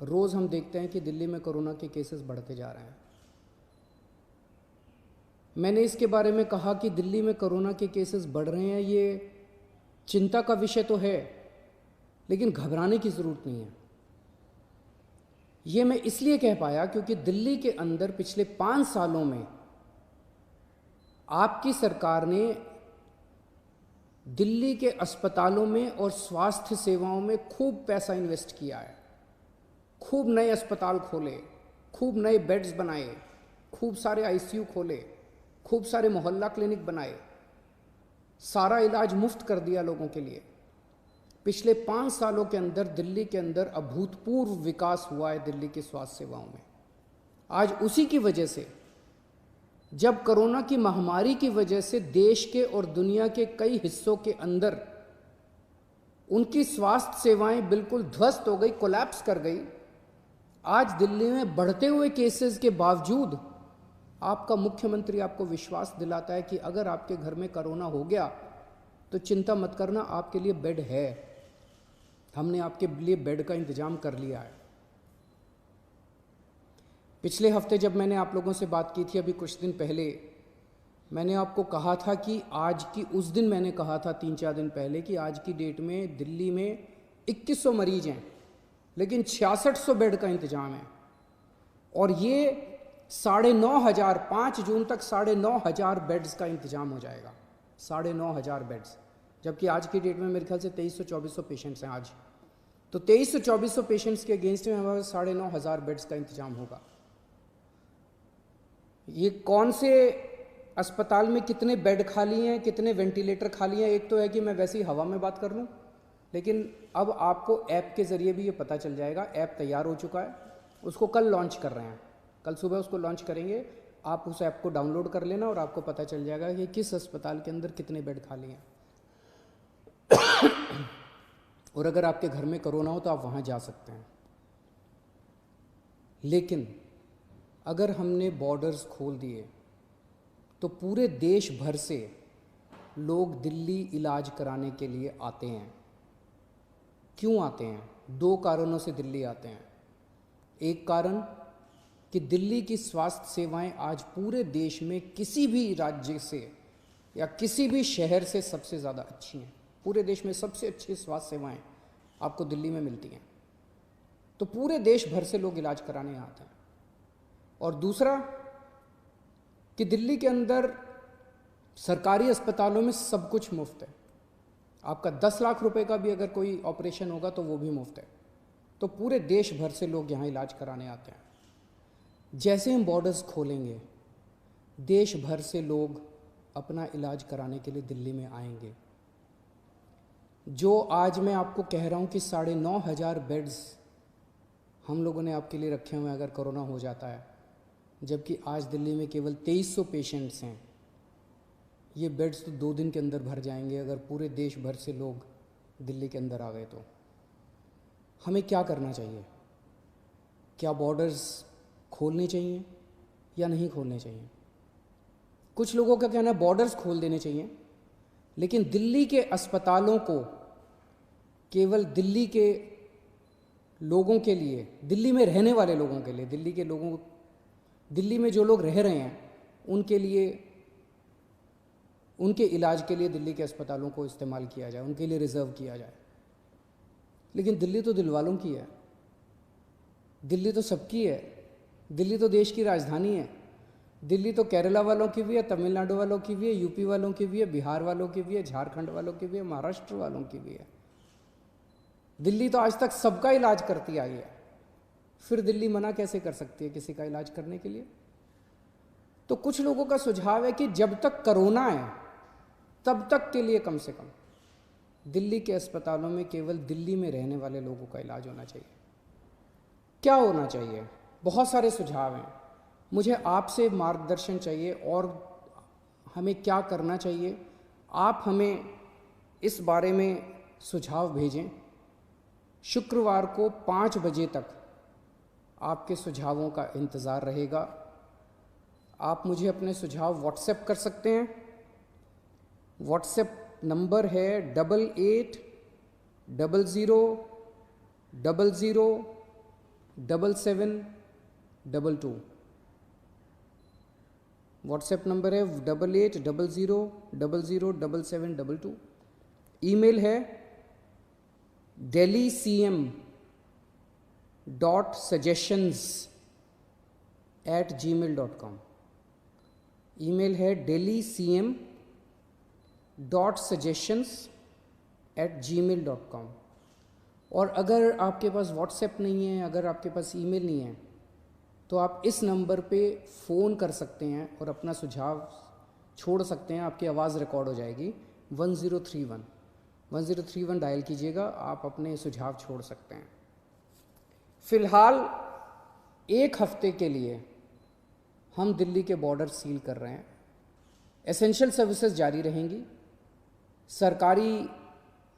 रोज़ हम देखते हैं कि दिल्ली में कोरोना के केसेस बढ़ते जा रहे हैं। मैंने इसके बारे में कहा कि दिल्ली में कोरोना के केसेस बढ़ रहे हैं, ये चिंता का विषय तो है, लेकिन घबराने की ज़रूरत नहीं है। ये मैं इसलिए कह पाया क्योंकि दिल्ली के अंदर पिछले 5 सालों में आपकी सरकार ने दिल्ली के अस्पतालों में और स्वास्थ्य सेवाओं में खूब पैसा इन्वेस्ट किया है। खूब नए अस्पताल खोले, खूब नए बेड्स बनाए, खूब सारे आईसीयू खोले, खूब सारे मोहल्ला क्लिनिक बनाए, सारा इलाज मुफ्त कर दिया लोगों के लिए। पिछले 5 सालों के अंदर दिल्ली के अंदर अभूतपूर्व विकास हुआ है दिल्ली की स्वास्थ्य सेवाओं में। आज उसी की वजह से, जब कोरोना की महामारी की वजह से देश के और दुनिया के कई हिस्सों के अंदर उनकी स्वास्थ्य सेवाएं बिल्कुल ध्वस्त हो गई, कोलैप्स कर गई, आज दिल्ली में बढ़ते हुए केसेस के बावजूद आपका मुख्यमंत्री आपको विश्वास दिलाता है कि अगर आपके घर में कोरोना हो गया तो चिंता मत करना, आपके लिए बेड है, हमने आपके लिए बेड का इंतजाम कर लिया है। पिछले हफ्ते जब मैंने आप लोगों से बात की थी, अभी कुछ दिन पहले, मैंने आपको कहा था कि आज की, उस दिन मैंने कहा था 3-4 दिन पहले कि आज की डेट में दिल्ली में 2100 मरीज हैं, लेकिन 6600 बेड का इंतजाम है। और ये 9,500, 5 जून तक 9,500 बेड्स का इंतजाम हो जाएगा। 9,500 बेड्स, जबकि आज की डेट में मेरे ख्याल से 2300-2400 पेशेंट्स हैं आज। तो 2300-2400 पेशेंट्स के अगेंस्ट में हमारे 9,500 बेड्स का इंतजाम होगा। ये कौन से अस्पताल में कितने बेड खाली हैं, कितने वेंटिलेटर खाली हैं, एक तो है कि मैं वैसी हवा में बात कर लूँ, लेकिन अब आपको ऐप के ज़रिए भी ये पता चल जाएगा। ऐप तैयार हो चुका है, उसको कल लॉन्च कर रहे हैं, कल सुबह उसको लॉन्च करेंगे। आप उस ऐप को डाउनलोड कर लेना और आपको पता चल जाएगा कि किस अस्पताल के अंदर कितने बेड खाली हैं। और अगर आपके घर में कोरोना हो तो आप वहाँ जा सकते हैं। लेकिन अगर हमने बॉर्डर्स खोल दिए तो पूरे देश भर से लोग दिल्ली इलाज कराने के लिए आते हैं। क्यों आते हैं? 2 कारणों से दिल्ली आते हैं। एक कारण कि दिल्ली की स्वास्थ्य सेवाएं आज पूरे देश में किसी भी राज्य से या किसी भी शहर से सबसे ज़्यादा अच्छी हैं। पूरे देश में सबसे अच्छी स्वास्थ्य सेवाएं आपको दिल्ली में मिलती हैं, तो पूरे देश भर से लोग इलाज कराने आते हैं। और दूसरा कि दिल्ली के अंदर सरकारी अस्पतालों में सब कुछ मुफ्त है। आपका 10 लाख रुपए का भी अगर कोई ऑपरेशन होगा तो वो भी मुफ्त है। तो पूरे देश भर से लोग यहाँ इलाज कराने आते हैं। जैसे हम बॉर्डर्स खोलेंगे, देश भर से लोग अपना इलाज कराने के लिए दिल्ली में आएंगे। जो आज मैं आपको कह रहा हूँ कि 9,500 बेड्स हम लोगों ने आपके लिए रखे हुए हैं अगर कोरोना हो जाता है, जबकि आज दिल्ली में केवल 2300 पेशेंट्स हैं। ये बेड्स तो 2 दिन के अंदर भर जाएंगे अगर पूरे देश भर से लोग दिल्ली के अंदर आ गए। तो हमें क्या करना चाहिए? क्या बॉर्डर्स खोलने चाहिए या नहीं खोलने चाहिए? कुछ लोगों का कहना है बॉर्डर्स खोल देने चाहिए, लेकिन दिल्ली के अस्पतालों को केवल दिल्ली के लोगों के लिए, दिल्ली में रहने वाले लोगों के लिए, दिल्ली के लोगों, दिल्ली में जो लोग रह रहे हैं उनके लिए, उनके इलाज के लिए दिल्ली के अस्पतालों को इस्तेमाल किया जाए, उनके लिए रिजर्व किया जाए। लेकिन दिल्ली तो दिल वालों की है, दिल्ली तो सबकी है, दिल्ली तो देश की राजधानी है। दिल्ली तो केरला वालों की भी है, तमिलनाडु वालों की भी है, यूपी वालों की भी है, बिहार वालों की भी है, झारखंड वालों की भी है, महाराष्ट्र वालों की भी है। दिल्ली तो आज तक सबका इलाज करती आई है, फिर दिल्ली मना कैसे कर सकती है किसी का इलाज करने के लिए? तो कुछ लोगों का सुझाव है कि जब तक कोरोना है तब तक के लिए कम से कम दिल्ली के अस्पतालों में केवल दिल्ली में रहने वाले लोगों का इलाज होना चाहिए। क्या होना चाहिए? बहुत सारे सुझाव हैं। मुझे आपसे मार्गदर्शन चाहिए और हमें क्या करना चाहिए। आप हमें इस बारे में सुझाव भेजें। शुक्रवार को 5 बजे तक आपके सुझावों का इंतज़ार रहेगा। आप मुझे अपने सुझाव व्हाट्सएप कर सकते हैं। व्हाट्सएप नंबर है 88000000 7722। व्हाट्सएप नंबर है 8800007722। ईमेल है delhycm.suggestions@gmail.com। ईमेल है delhycm.suggestions@gmail.com। और अगर आपके पास व्हाट्सएप नहीं है, अगर आपके पास ईमेल नहीं है, तो आप इस नंबर पे फ़ोन कर सकते हैं और अपना सुझाव छोड़ सकते हैं। आपकी आवाज़ रिकॉर्ड हो जाएगी। 1031 डायल कीजिएगा, आप अपने सुझाव छोड़ सकते हैं। फ़िलहाल 1 हफ्ते के लिए हम दिल्ली के बॉर्डर सील कर रहे हैं। एसेंशियल सर्विसेज जारी रहेंगी। सरकारी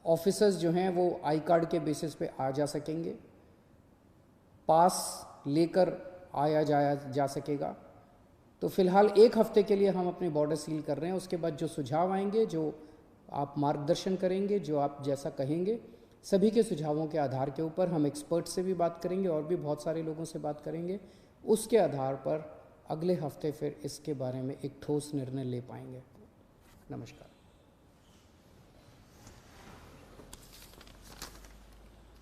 ऑफिसर्स जो हैं वो आई कार्ड के बेसिस पे आ जा सकेंगे, पास लेकर आया जाया जा सकेगा। तो फ़िलहाल 1 हफ्ते के लिए हम अपने बॉर्डर सील कर रहे हैं। उसके बाद जो सुझाव आएंगे, जो आप मार्गदर्शन करेंगे, जो आप जैसा कहेंगे, सभी के सुझावों के आधार के ऊपर हम एक्सपर्ट से भी बात करेंगे और भी बहुत सारे लोगों से बात करेंगे। उसके आधार पर अगले हफ्ते फिर इसके बारे में एक ठोस निर्णय ले पाएंगे। नमस्कार।